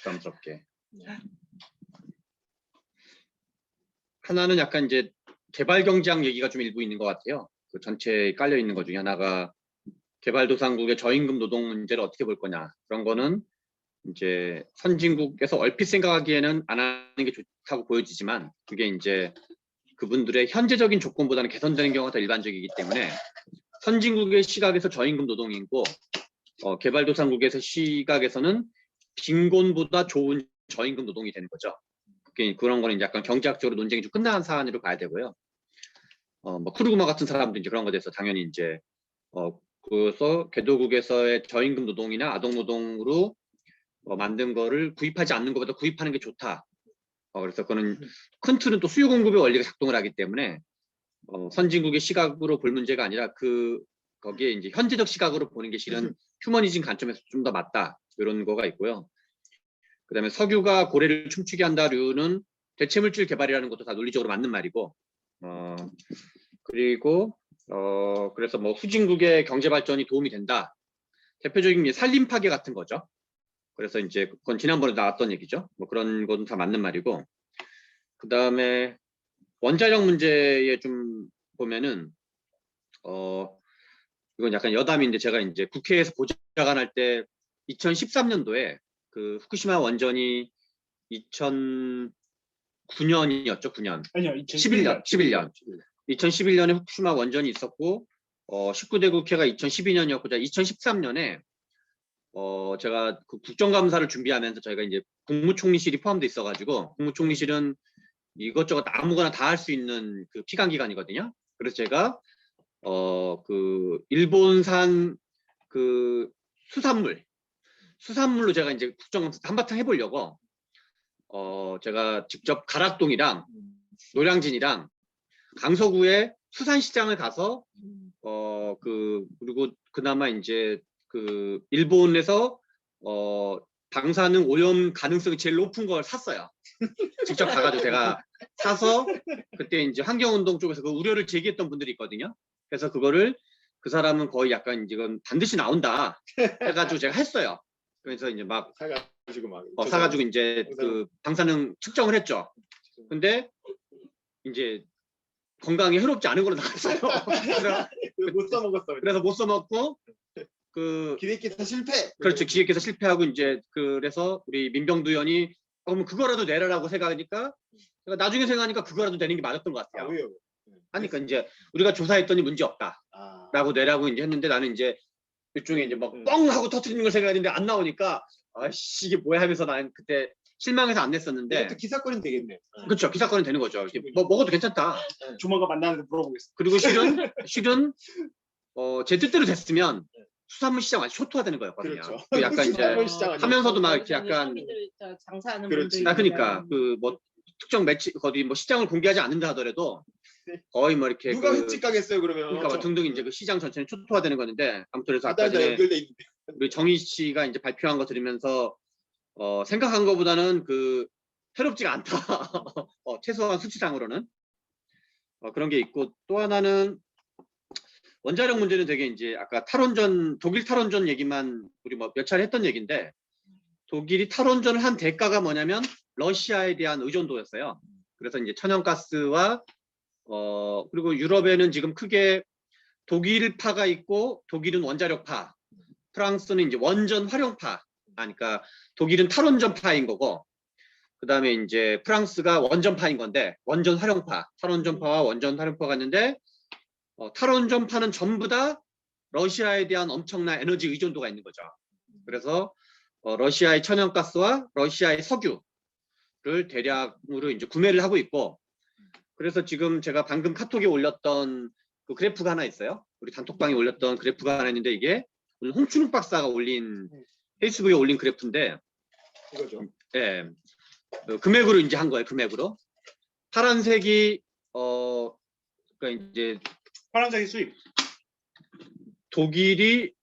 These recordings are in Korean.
부담스럽게. 하나는 약간 이제 개발 경제학 얘기가 좀 일부 있는 것 같아요. 그 전체에 깔려 있는 것 중에 하나가 개발도상국의 저임금 노동 문제를 어떻게 볼 거냐. 그런 거는 이제 선진국에서 얼핏 생각하기에는 안 하는 게 좋다고 보여지지만 그게 이제 그분들의 현재적인 조건보다는 개선되는 경우가 더 일반적이기 때문에 선진국의 시각에서 저임금 노동이고 개발도상국에서 시각에서는 빈곤보다 좋은 저임금 노동이 되는 거죠. 그런 거는 이제 약간 경제학적으로 논쟁이 좀 끝난 사안으로 봐야 되고요. 뭐 크루그마 같은 사람도 이제 그런 거에 대해서 당연히 이제 그래서 개도국에서의 저임금 노동이나 아동 노동으로 만든 거를 구입하지 않는 것보다 구입하는 게 좋다. 그래서 그거는 큰 틀은 또 수요 공급의 원리가 작동을 하기 때문에 선진국의 시각으로 볼 문제가 아니라 거기에 이제 현재적 시각으로 보는 게 실은 휴머니즘 관점에서 좀 더 맞다. 이런 거가 있고요. 그다음에 석유가 고래를 춤추게 한다류는 대체물질 개발이라는 것도 다 논리적으로 맞는 말이고, 그리고 그래서 뭐 후진국의 경제 발전이 도움이 된다. 대표적인 게 산림 파괴 같은 거죠. 그래서 이제 그건 지난번에 나왔던 얘기죠. 뭐 그런 건 다 맞는 말이고, 그다음에 원자력 문제에 좀 보면은 이건 약간 여담인데 제가 이제 국회에서 보좌관할 때 2013년도에 그 후쿠시마 원전이 2009년이었죠. 9년. 아니요, 11년. 2011년에 후쿠시마 원전이 있었고 19대 국회가 2012년이었고 2013년에 제가 그 국정감사를 준비하면서 저희가 이제 국무총리실이 포함돼 있어가지고 국무총리실은 이것저것 아무거나 다 할 수 있는 그 피감기관이거든요. 그래서 제가 그 일본산 그 수산물로 제가 이제 국정감사 한바탕 해보려고 제가 직접 가락동이랑 노량진이랑 강서구에 수산시장을 가서 그리고 그나마 이제 그 일본에서 방사능 오염 가능성이 제일 높은 걸 샀어요. 직접 가가지고 제가 사서 그때 이제 환경운동 쪽에서 그 우려를 제기했던 분들이 있거든요. 그래서 그거를 그 사람은 거의 약간 이건 반드시 나온다 해가지고 제가 했어요. 그래서 이제 막 사가지고 이제 그 방사능 측정을 했죠. 근데 이제 건강에 해롭지 않은 걸로 나왔어요. 못 써먹었어. 그래서 못 써먹고 그 기획기사 실패. 그렇죠. 기획해서 실패하고 이제 그래서 우리 민병두 의원이 그럼 그거라도 내라라고 생각하니까 제가 나중에 생각하니까 그거라도 내는 게 맞았던 것 같아요. 왜요? 하니까 이제 우리가 조사했더니 문제 없다라고 내라고 이제 했는데 나는 이제 일종의 이제 막 뻥 하고 터트리는 걸 생각했는데 안 나오니까 아씨 이게 뭐야 하면서 나는 그때 실망해서 안 냈었는데. 이것도 기사거리는 되겠네. 그렇죠. 기사거리는 되는 거죠. 뭐 먹어도 괜찮다. 조만간 만나는데 물어보겠습니다. 그리고 실은 제 뜻대로 됐으면 수산물 시장 완전 쇼트화되는 거였거든요. 그렇죠. 그 약간 이제 하면서도 막 이렇게 약간 서민들 장사하는 그렇지. 분들 그러니까 그 뭐 특정 매치 어디 뭐 시장을 공개하지 않는다 하더라도 거의 뭐 이렇게 누가 횟집 가겠어요 그러면. 그러니까 뭐 등등 이제 그 시장 전체는 초토화되는 건데 아무튼 그래서 아까 다 전에 연결돼 있는데. 우리 정희 씨가 이제 발표한 거 들으면서 생각한 것보다는 그 해롭지가 않다. 최소한 수치상으로는 그런 게 있고 또 하나는 원자력 문제는 되게 이제 아까 탈원전 독일 탈원전 얘기만 우리 뭐 몇 차례 했던 얘기인데 독일이 탈원전을 한 대가가 뭐냐면 러시아에 대한 의존도였어요. 그래서 이제 천연가스와 그리고 유럽에는 지금 크게 독일파가 있고 독일은 원자력파, 프랑스는 이제 원전 활용파. 그러니까 독일은 탈원전파인 거고 그다음에 이제 프랑스가 원전파인 건데 원전 활용파, 탈원전파와 원전 활용파가 있는데 탈원전파는 전부 다 러시아에 대한 엄청난 에너지 의존도가 있는 거죠. 그래서 러시아의 천연가스와 러시아의 석유를 대량으로 이제 구매를 하고 있고 그래서 지금 제가 방금 카톡에 올렸던 그 그래프가 하나 있어요. 우리 단톡방에 올렸던 그래프가 하나 있는데 이게 오늘 홍춘욱 박사가 올린 페이스북에 올린 그래프인데 이거죠. 예, 금액으로 이제 한 거예요. 금액으로 파란색이 그러니까 이제 파란색이 수입. 독일이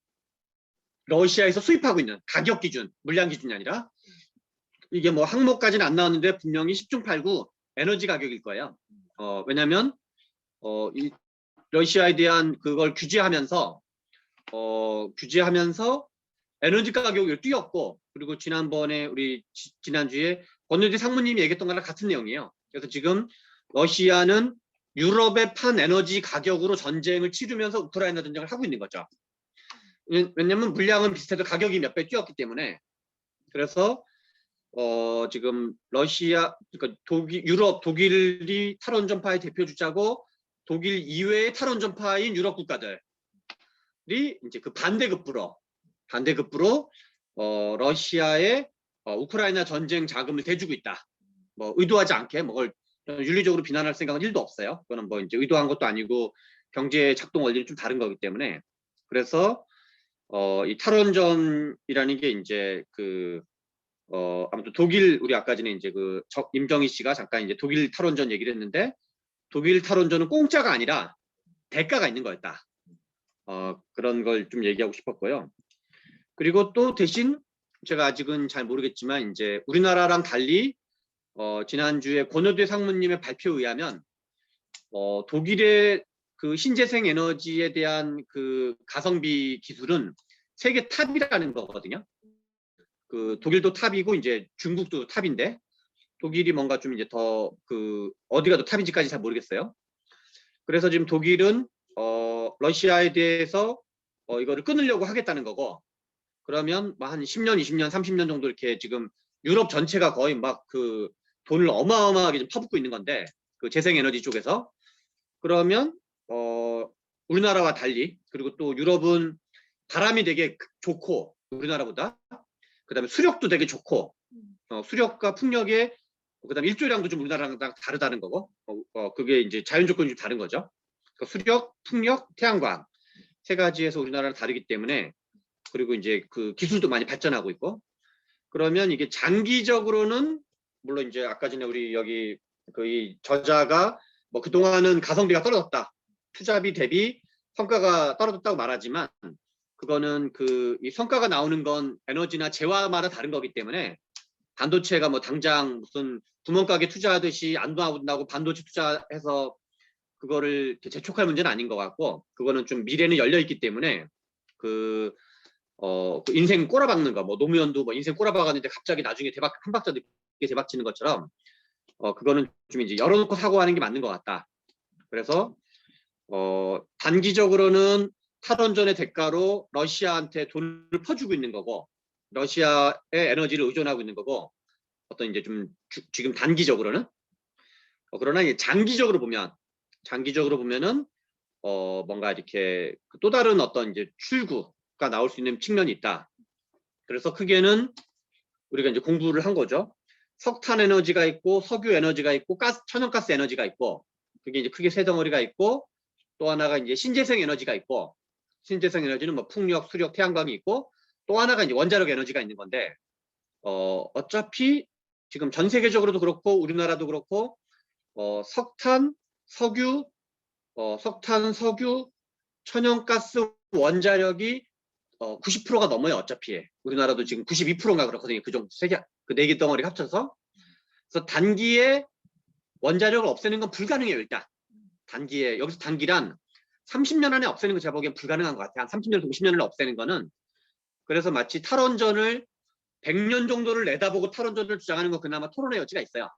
러시아에서 수입하고 있는 가격 기준, 물량 기준이 아니라 이게 뭐 항목까지는 안 나왔는데 분명히 10중 8구 에너지 가격일 거예요. 왜냐하면 이 러시아에 대한 그걸 규제하면서 규제하면서 에너지 가격이 뛰었고, 그리고 지난번에 지난주에 권노디 상무님이 얘기했던 거랑 같은 내용이에요. 그래서 지금 러시아는 유럽의 판 에너지 가격으로 전쟁을 치르면서 우크라이나 전쟁을 하고 있는 거죠. 왜냐면 물량은 비슷해도 가격이 몇 배 뛰었기 때문에. 그래서 지금 러시아, 그러니까 유럽, 독일이 탈원전파의 대표 주자고 독일 이외의 탈원전파인 유럽 국가들이 이제 그 반대급부로 러시아의 우크라이나 전쟁 자금을 대주고 있다. 뭐 의도하지 않게 뭐 그걸 윤리적으로 비난할 생각은 1도 없어요. 그거는 뭐 이제 의도한 것도 아니고 경제 작동 원리는 좀 다른 거기 때문에. 그래서 이 탈원전이라는 게 이제 아무튼 독일, 우리 아까 전에 이제 임정희 씨가 잠깐 이제 독일 탈원전 얘기를 했는데, 독일 탈원전은 공짜가 아니라 대가가 있는 거였다. 그런 걸 좀 얘기하고 싶었고요. 그리고 또 대신 제가 아직은 잘 모르겠지만 이제 우리나라랑 달리 지난주에 권오대 상무님의 발표에 의하면 독일의 그 신재생 에너지에 대한 그 가성비 기술은 세계 탑이라는 거거든요. 그 독일도 탑이고 이제 중국도 탑인데, 독일이 뭔가 좀 이제 더 어디가 더 탑인지까지 잘 모르겠어요. 그래서 지금 독일은 러시아에 대해서 이거를 끊으려고 하겠다는 거고, 그러면 한 10년, 20년, 30년 정도 이렇게 지금 유럽 전체가 거의 막 그 돈을 어마어마하게 좀 퍼붓고 있는 건데, 그 재생에너지 쪽에서. 그러면 우리나라와 달리, 그리고 또 유럽은 바람이 되게 좋고 우리나라보다, 그다음에 수력도 되게 좋고, 수력과 풍력의 그다음에 일조량도 좀 우리나라랑 다르다는 거고, 그게 이제 자연 조건이 좀 다른 거죠. 그러니까 수력, 풍력, 태양광 세 가지에서 우리나라랑 다르기 때문에, 그리고 이제 그 기술도 많이 발전하고 있고, 그러면 이게 장기적으로는 물론 이제 아까 전에 우리 여기 이 저자가 뭐 그동안은 가성비가 떨어졌다, 투자비 대비 성과가 떨어졌다고 말하지만, 그거는 이 성과가 나오는 건 에너지나 재화마다 다른 거기 때문에, 반도체가 뭐 당장 무슨 구멍가게 투자하듯이 안 나오고 반도체 투자해서 그거를 재촉할 문제는 아닌 것 같고, 그거는 좀 미래는 열려 있기 때문에 그 인생 꼬라박는 거, 뭐 노무현도 뭐 인생 꼬라박았는데 갑자기 나중에 한 박자 늦게 대박치는 것처럼, 그거는 좀 이제 열어놓고 사고하는 게 맞는 것 같다. 그래서 단기적으로는 탈원전의 대가로 러시아한테 돈을 퍼주고 있는 거고, 러시아의 에너지를 의존하고 있는 거고, 어떤 이제 좀 지금 단기적으로는. 그러나 이제 장기적으로 보면은 뭔가 이렇게 또 다른 어떤 이제 출구가 나올 수 있는 측면이 있다. 그래서 크게는 우리가 이제 공부를 한 거죠. 석탄 에너지가 있고, 석유 에너지가 있고, 천연가스 에너지가 있고, 그게 이제 크게 세 덩어리가 있고, 또 하나가 이제 신재생 에너지가 있고, 신재생 에너지는 뭐 풍력, 수력, 태양광이 있고, 또 하나가 이제 원자력 에너지가 있는 건데, 어차피 지금 전 세계적으로도 그렇고 우리나라도 그렇고 석탄, 석유, 천연가스, 원자력이 90%가 넘어요. 어차피 우리나라도 지금 92%인가 그렇거든요. 그 정도 그 네 개 덩어리 합쳐서. 그래서 단기에 원자력을 없애는 건 불가능해요. 일단 단기에, 여기서 단기란 30년 안에 없애는 거 제가 보기엔 불가능한 것 같아요. 한 30년에서 50년을 없애는 거는. 그래서 마치 탈원전을 100년 정도를 내다보고 탈원전을 주장하는 건 그나마 토론의 여지가 있어요.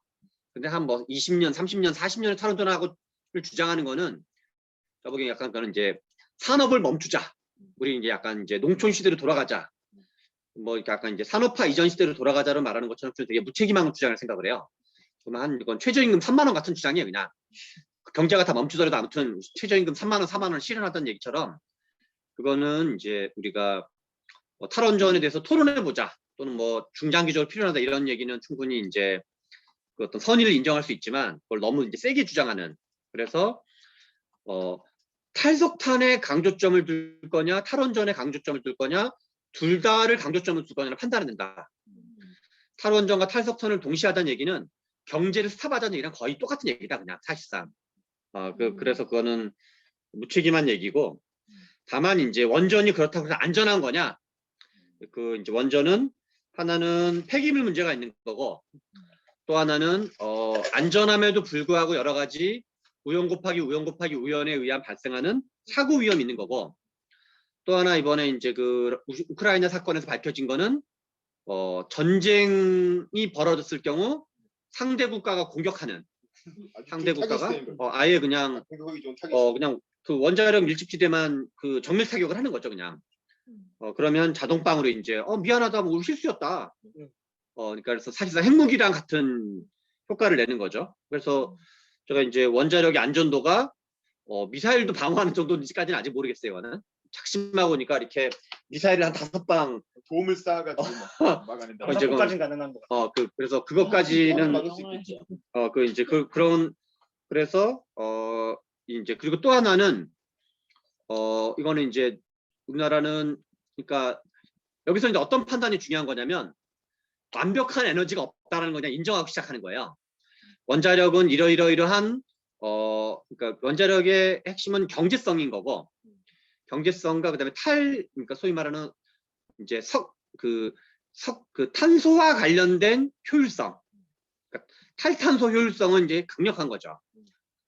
근데 한 뭐 20년, 30년, 40년을 탈원전하고 주장하는 거는 제가 보기엔 약간 그는 이제 산업을 멈추자, 우리 이제 약간 이제 농촌 시대로 돌아가자, 뭐 이렇게 약간 이제 산업화 이전 시대로 돌아가자를 말하는 것처럼 좀 되게 무책임한 주장을 생각을 해요. 그러면 이건 최저임금 3만 원 같은 주장이에요. 그냥 경제가 다 멈추더라도 아무튼 최저임금 3만 원, 4만 원 실현하던 얘기처럼, 그거는 이제 우리가 탈원전에 대해서 토론해보자, 또는 뭐 중장기적으로 필요하다 이런 얘기는 충분히 이제 그 어떤 선의를 인정할 수 있지만, 그걸 너무 이제 세게 주장하는. 그래서 탈석탄에 강조점을 둘 거냐, 탈원전에 강조점을 둘 거냐, 둘 다를 강조점을 둘 거냐를 판단해야 된다. 탈원전과 탈석탄을 동시에 하자는 얘기는 경제를 스탑하자는 얘기랑 거의 똑같은 얘기다, 그냥 사실상. 그래서 그거는 무책임한 얘기고, 다만 이제 원전이 그렇다고 해서 안전한 거냐, 이제 원전은 하나는 폐기물 문제가 있는 거고, 또 하나는 안전함에도 불구하고 여러 가지 우연 곱하기 우연에 의한 발생하는 사고 위험이 있는 거고, 또 하나 이번에 이제 그 우크라이나 사건에서 밝혀진 거는 전쟁이 벌어졌을 경우 상대 국가가 공격하는 상대 국가가 아예 그냥 그냥 그 원자력 밀집지대만 그 정밀 타격을 하는 거죠 그냥. 그러면 자동방으로 이제 미안하다 뭐 우리 실수였다. 그러니까 그래서 사실상 핵무기랑 같은 효과를 내는 거죠. 그래서 제가 이제 원자력의 안전도가 미사일도 방어하는 정도인지까지는 아직 모르겠어요. 이거는 작심하고 오니까 이렇게 미사일을 한 5방 도움을 쌓아가지고 막아낸다. 이제 까지는 가능한 거. 그래서 그것까지는 막을 수 있겠지. 그래서 이제 그리고 또 하나는 이거는 이제 우리나라는 그러니까 여기서 이제 어떤 판단이 중요한 거냐면 완벽한 에너지가 없다라는 거 그냥 인정하고 시작하는 거예요. 원자력은 이러이러한 그러니까 원자력의 핵심은 경제성인 거고 경제성과 그다음에 그러니까 소위 말하는 이제 탄소와 관련된 효율성, 그러니까 탈탄소 효율성은 이제 강력한 거죠.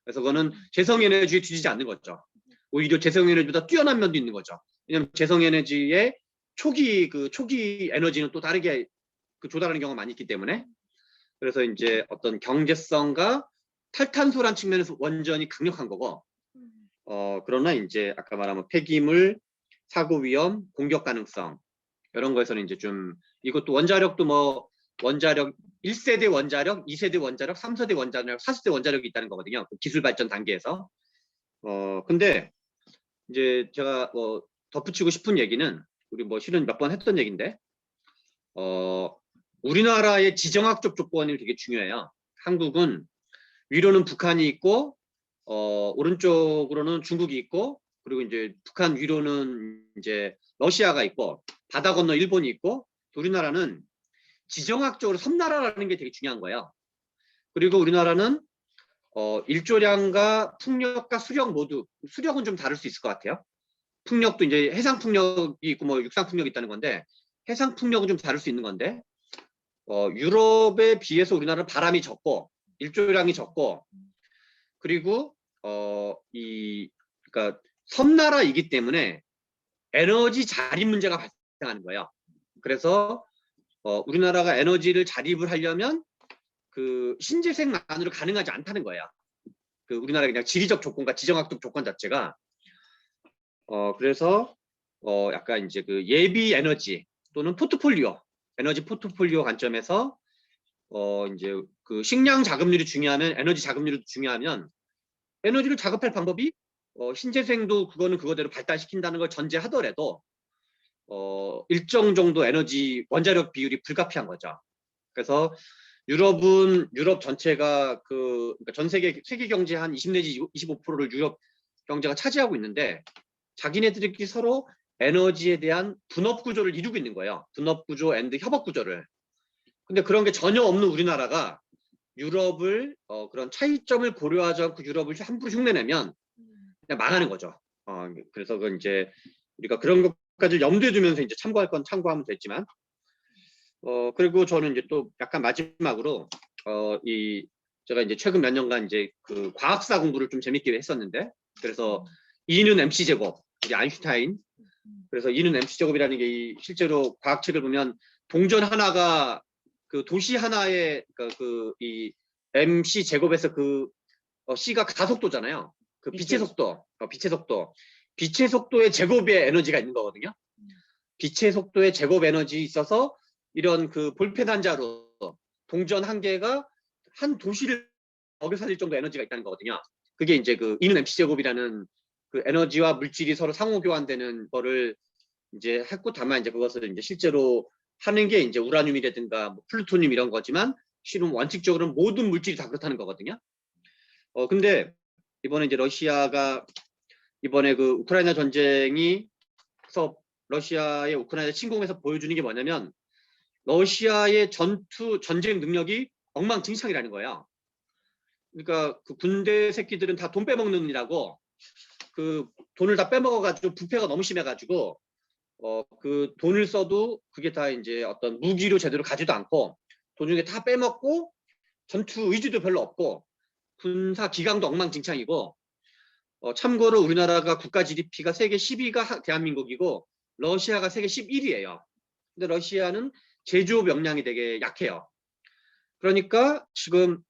그래서 그거는 재생에너지에 뒤지지 않는 거죠. 오히려 재생에너지보다 뛰어난 면도 있는 거죠. 왜냐하면 재생에너지의 초기 에너지는 또 다르게 조달하는 경우가 많이 있기 때문에 그래서 이제 어떤 경제성과 탈탄소란 측면에서 원전이 강력한 거고 그러나 이제 아까 말한 폐기물, 사고 위험, 공격 가능성 이런 거에서는 이제 좀 이것도 원자력도 뭐 원자력 1세대 원자력, 2세대 원자력, 3세대 원자력, 4세대 원자력이 있다는 거거든요. 그 기술 발전 단계에서. 근데 이제 제가 덧붙이고 싶은 얘기는 우리 뭐 실은 몇 번 했던 얘기인데 우리나라의 지정학적 조건이 되게 중요해요. 한국은 위로는 북한이 있고 오른쪽으로는 중국이 있고 그리고 이제 북한 위로는 이제 러시아가 있고 바다 건너 일본이 있고 우리나라는 지정학적으로 섬나라라는 게 되게 중요한 거예요. 그리고 우리나라는 일조량과 풍력과 수력 모두 수력은 좀 다를 수 있을 것 같아요. 풍력도 이제 해상 풍력이 있고 뭐 육상 풍력이 있다는 건데 해상 풍력은 좀 다를 수 있는 건데 유럽에 비해서 우리나라는 바람이 적고 일조량이 적고 그리고 그러니까 섬나라이기 때문에 에너지 자립 문제가 발생하는 거예요. 그래서 우리나라가 에너지를 자립을 하려면 그 신재생만으로 가능하지 않다는 거예요. 그 우리나라 그냥 지리적 조건과 지정학적 조건 자체가 그래서 약간 이제 그 예비 에너지 또는 에너지 포트폴리오 관점에서 이제 그 식량 자급률이 중요하면 에너지 자급률이 중요하면 에너지를 자급할 방법이 신재생도 그거는 그거대로 발달시킨다는 걸 전제하더라도 일정 정도 에너지 원자력 비율이 불가피한 거죠. 그래서 유럽 전체가 그러니까 전 세계 경제 한 20 내지 25%를 유럽 경제가 차지하고 있는데 자기네들끼리 서로 에너지에 대한 분업 구조를 이루고 있는 거예요. 분업 구조 앤드 협업 구조를. 근데 그런 게 전혀 없는 우리나라가 유럽을 그런 차이점을 고려하지 않고 유럽을 함부로 흉내내면 그냥 망하는 거죠. 그래서 그 이제 우리가 그런 것까지 염두에 두면서 이제 참고할 건 참고하면 됐지만 그리고 저는 이제 또 약간 마지막으로 제가 이제 최근 몇 년간 이제 그 과학사 공부를 좀 재밌게 했었는데 그래서 E는 MC 제곱, 이제 아인슈타인. 그래서 E는 MC 제곱이라는 게 실제로 과학책을 보면 동전 하나가 그 도시 하나의 이 MC 제곱에서 C가 가속도잖아요. 그 빛의 속도, 빛의 속도의 제곱의 에너지가 있는 거거든요. 빛의 속도의 제곱 에너지 있어서 이런 그 볼펜 한 자루 동전 한 개가 한 도시를 먹여 살릴 정도 에너지가 있다는 거거든요. 그게 이제 그 E는 MC 제곱이라는 그 에너지와 물질이 서로 상호 교환되는 거를 이제 했고 다만 이제 그것을 이제 실제로 하는 게 이제 우라늄이라든가 뭐 플루토늄 이런 거지만 실은 원칙적으로는 모든 물질이 다 그렇다는 거거든요. 근데 이번에 이제 러시아가 이번에 그 우크라이나 전쟁이 그래서 러시아의 우크라이나 침공에서 보여주는 게 뭐냐면 러시아의 전쟁 능력이 엉망진창이라는 거예요. 그러니까 그 군대 새끼들은 다 돈 빼먹는 이라고 그 돈을 다 빼먹어가지고 부패가 너무 심해가지고 그 돈을 써도 그게 다 이제 어떤 무기로 제대로 가지도 않고 도중에 다 빼먹고 전투 의지도 별로 없고 군사 기강도 엉망진창이고 참고로 우리나라가 국가 GDP가 세계 10위가 대한민국이고 러시아가 세계 11위예요. 근데 러시아는 제조업 역량이 되게 약해요. 그러니까 지금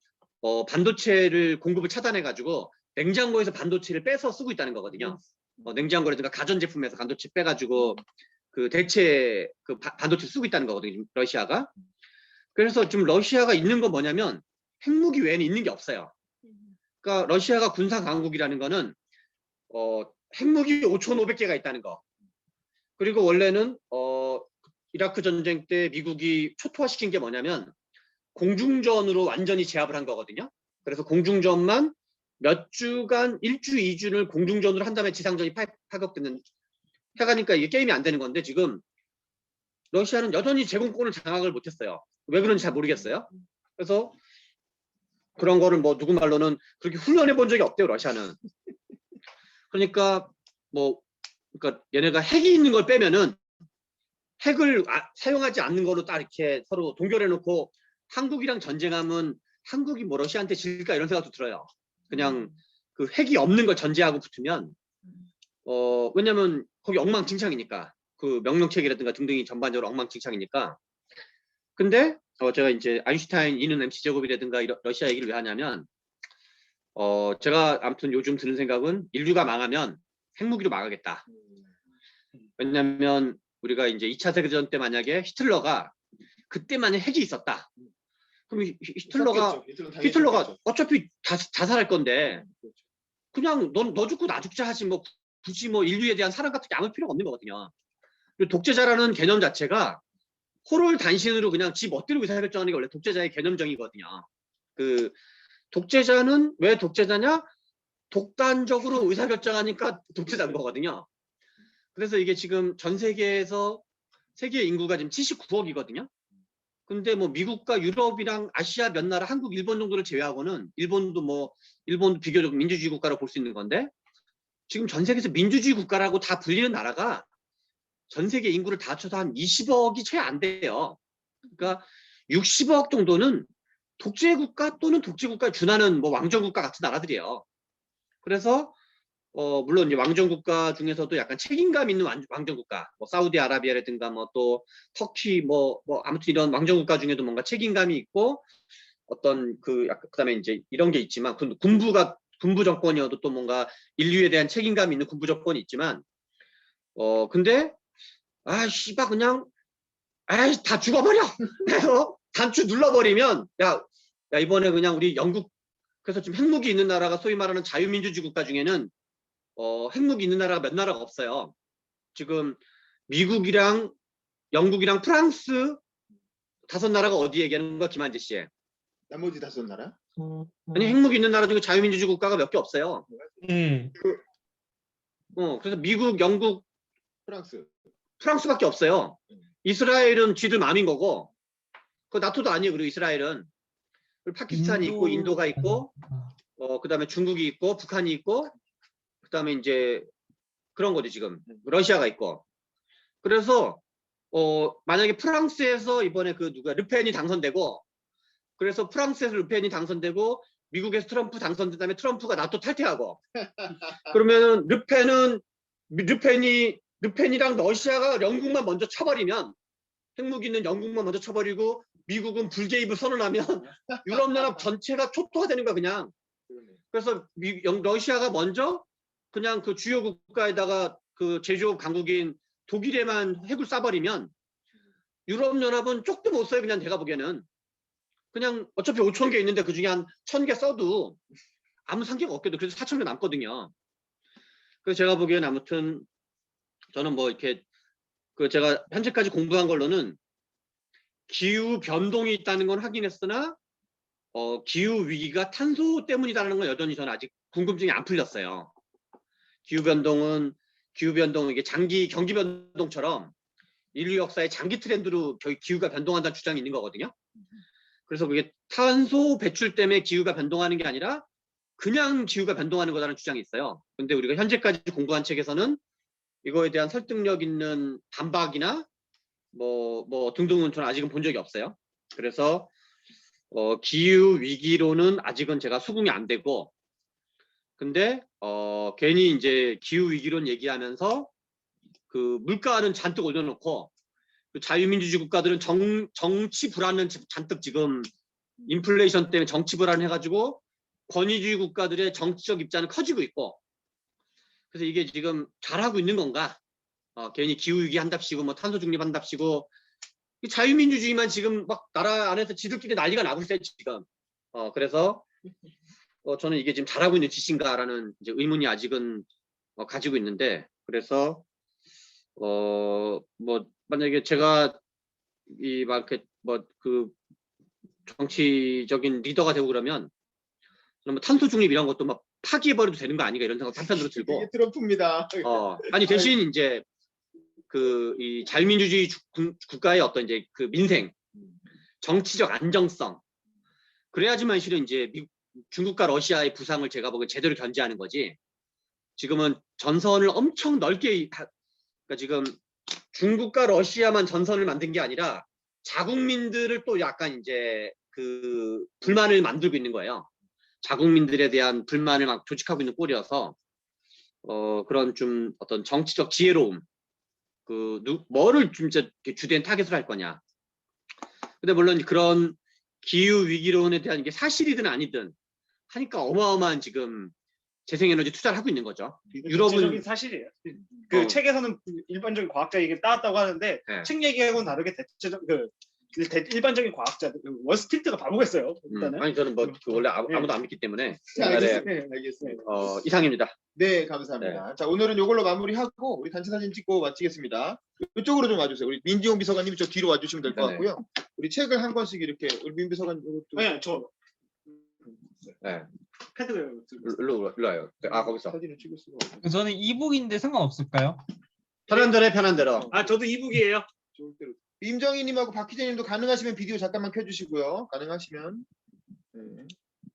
반도체를 공급을 차단해가지고 냉장고에서 반도체를 빼서 쓰고 있다는 거거든요. 냉장고라든가 가전제품에서 반도체 빼가지고 그 대체 그 반도체 쓰고 있다는 거거든요. 지금 러시아가. 그래서 지금 러시아가 있는 건 뭐냐면 핵무기 외에는 있는 게 없어요. 그러니까 러시아가 군사 강국이라는 거는 핵무기 5,500개가 있다는 거. 그리고 원래는 이라크 전쟁 때 미국이 초토화시킨 게 뭐냐면 공중전으로 완전히 제압을 한 거거든요. 그래서 공중전만 몇 주간 1주, 2주를 공중전으로 한 다음에 지상전이 파격되는 해가니까 이게 게임이 안 되는 건데 지금 러시아는 여전히 제공권을 장악을 못했어요. 왜 그런지 잘 모르겠어요. 그래서 그런 거를 뭐 누구 말로는 그렇게 훈련해 본 적이 없대요, 러시아는. 그러니까 그러니까 얘네가 핵이 있는 걸 빼면은 핵을 사용하지 않는 거로 딱 이렇게 서로 동결해 놓고 한국이랑 전쟁하면 한국이 뭐 러시아한테 질까 이런 생각도 들어요. 그냥 그 핵이 없는 걸 전제하고 붙으면 왜냐면 거기 엉망진창이니까 그 명령체계라든가 등등이 전반적으로 엉망진창이니까. 근데 제가 이제 아인슈타인 E는 mc 제곱이라든가 러시아 얘기를 왜 하냐면 제가 아무튼 요즘 드는 생각은 인류가 망하면 핵무기로 망하겠다. 왜냐면 우리가 이제 2차 세계대전 때 만약에 히틀러가 그때 만약 핵이 있었다. 그럼 히틀러가 어차피 자살할 건데 그냥 너 죽고 나 죽자 하지 뭐 굳이 뭐 인류에 대한 사랑 같은 게 아무 필요가 없는 거거든요. 그리고 독재자라는 개념 자체가 호롤단신으로 그냥 지 멋대로 의사결정하는 게 원래 독재자의 개념정이거든요. 그 독재자는 왜 독재자냐? 독단적으로 의사결정하니까 독재자인 거거든요. 그래서 이게 지금 전 세계에서 세계 인구가 지금 79억이거든요. 근데 뭐 미국과 유럽이랑 아시아 몇 나라, 한국, 일본 정도를 제외하고는 일본도 비교적 민주주의 국가로 볼 수 있는 건데 지금 전 세계에서 민주주의 국가라고 다 불리는 나라가 전 세계 인구를 다 합쳐서 한 20억이 채 안 돼요. 그러니까 60억 정도는 독재국가 또는 독재국가에 준하는 뭐 왕정국가 같은 나라들이에요. 그래서 물론 이제 왕정국가 중에서도 약간 책임감 있는 왕정국가, 뭐 사우디아라비아라든가 뭐 또 터키 아무튼 이런 왕정국가 중에도 뭔가 책임감이 있고 어떤 그다음에 이제 이런 게 있지만 군부 정권이어도 또 뭔가 인류에 대한 책임감이 있는 군부 정권이 있지만 근데 씨발 그냥 다 죽어버려 해서 단추 눌러버리면 야 이번에 그냥 우리 영국 그래서 지금 핵무기 있는 나라가 소위 말하는 자유민주주의 국가 중에는 핵무기 있는 나라가 몇 나라가 없어요. 지금 미국이랑 영국이랑 프랑스 5나라가 어디 얘기하는 거야, 김한재 씨? 나머지 5나라? 아니 핵무기 있는 나라 중에 자유민주주의 국가가 몇 개 없어요. 음. 그래서 미국, 영국, 프랑스밖에 없어요. 음. 이스라엘은 쥐들 맘인 거고, 그 나토도 아니에요. 그리고 이스라엘은 그리고 파키스탄이 있고 인도가 있고, 그다음에 중국이 있고 북한이 있고, 그다음에 이제 그런 거지 지금 러시아가 있고. 그래서 만약에 프랑스에서 이번에 그 누가 르펜이 당선되고, 그래서 프랑스에서 르펜이 당선되고 미국에서 트럼프 당선된 다음에 트럼프가 나토 탈퇴하고 그러면은 르펜이랑 러시아가 영국만 먼저 쳐버리면 핵무기 있는 영국만 먼저 쳐버리고 미국은 불개입을 선언하면 유럽연합 전체가 초토화되는 거야 그냥. 그래서 러시아가 먼저 그냥 그 주요 국가에다가 그 제조업 강국인 독일에만 핵을 쏴버리면 유럽연합은 쪽도 못 써요. 그냥 제가 보기에는 그냥 어차피 5천 개 있는데 그 중에 한 1,000개 써도 아무 상관이 없게도 그래서 4,000개 남거든요. 그래서 제가 보기에는 아무튼 저는 뭐 이렇게 그 제가 현재까지 공부한 걸로는 기후 변동이 있다는 건 확인했으나 기후 위기가 탄소 때문이라는 건 여전히 저는 아직 궁금증이 안 풀렸어요. 기후 변동 이게 장기 경기 변동처럼 인류 역사의 장기 트렌드로 저희 기후가 변동한다는 주장이 있는 거거든요. 그래서 그게 탄소 배출 때문에 기후가 변동하는 게 아니라 그냥 기후가 변동하는 거라는 주장이 있어요. 근데 우리가 현재까지 공부한 책에서는 이거에 대한 설득력 있는 반박이나 뭐 등등은 저는 아직은 본 적이 없어요. 그래서 기후 위기로는 아직은 제가 수긍이 안 되고, 근데 괜히 이제 기후 위기론 얘기하면서 그 물가는 잔뜩 올려놓고 그 자유민주주의 국가들은 정치 불안은 잔뜩 지금 인플레이션 때문에 정치 불안 해가지고 권위주의 국가들의 정치적 입장은 커지고 있고, 그래서 이게 지금 잘하고 있는 건가? 괜히 기후 위기 한답시고 뭐 탄소 중립 한답시고 이 자유민주주의만 지금 막 나라 안에서 지들끼리 난리가 나고 있어요 지금. 그래서 저는 이게 지금 잘하고 있는 짓인가라는 이제 의문이 아직은 가지고 있는데, 그래서 뭐 만약에 제가 이 막 뭐 그 정치적인 리더가 되고 그러면 뭐 탄소 중립 이런 것도 막 파기해버려도 되는 거 아닌가 이런 생각 한편으로 들고. 이게 트럼프입니다. 아니 대신 이제 그 이 자유민주주의 국가의 어떤 이제 그 민생, 정치적 안정성, 그래야지만 실은 이제 중국과 러시아의 부상을 제가 보기엔 제대로 견제하는 거지. 지금은 전선을 엄청 넓게 그러니까 지금 중국과 러시아만 전선을 만든 게 아니라 자국민들을 또 약간 이제 그 불만을 만들고 있는 거예요. 자국민들에 대한 불만을 막 조직하고 있는 꼴이어서 그런 좀 어떤 정치적 지혜로움, 뭐를 진짜 주된 타겟으로 할 거냐. 근데 물론 그런 기후 위기론에 대한 게 사실이든 아니든 하니까 어마어마한 지금 재생에너지 투자를 하고 있는 거죠. 전체적인 유럽은 사실이에요. 그 책에서는 일반적인 과학자 얘기 따왔다고 하는데 네. 책 얘기하고는 다르게 일반적인 과학자들 월스트리트가 바보겠어요. 일단은. 아니 저는 뭐 원래 네. 아무도 안 믿기 때문에 자, 알겠습니다. 네. 알겠습니다. 이상입니다. 네, 감사합니다. 자, 오늘은 이걸로 마무리하고 우리 단체 사진 찍고 마치겠습니다. 이쪽으로 좀 와주세요. 우리 민지용 비서관님 저 뒤로 와주시면 될 것 네네. 같고요. 우리 책을 한 권씩 이렇게 우리 민 비서관 이것도 네, 저 네. 패드 일로 와요. 거기서. 사진을 찍을 수가 없어요. 저는 이북인데 상관없을까요? 편한 대로 해, 편한 대로. 저도 이북이에요. 좋을 대로. 임정희님하고 박희재님도 가능하시면 비디오 잠깐만 켜주시고요. 가능하시면 네.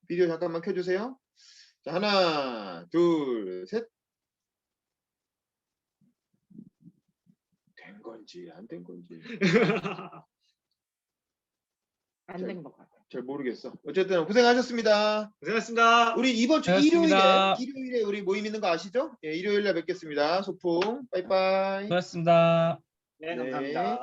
비디오 잠깐만 켜주세요. 자, 하나, 둘, 셋. 된 건지 안 된 건지 안 된 것 같아요. 잘 모르겠어. 어쨌든 고생하셨습니다. 고생하셨습니다. 우리 이번 주 고맙습니다. 일요일에 우리 모임 있는 거 아시죠? 예, 일요일에 뵙겠습니다. 소풍. 빠이빠이. 수고하셨습니다. 네, 네. 감사합니다.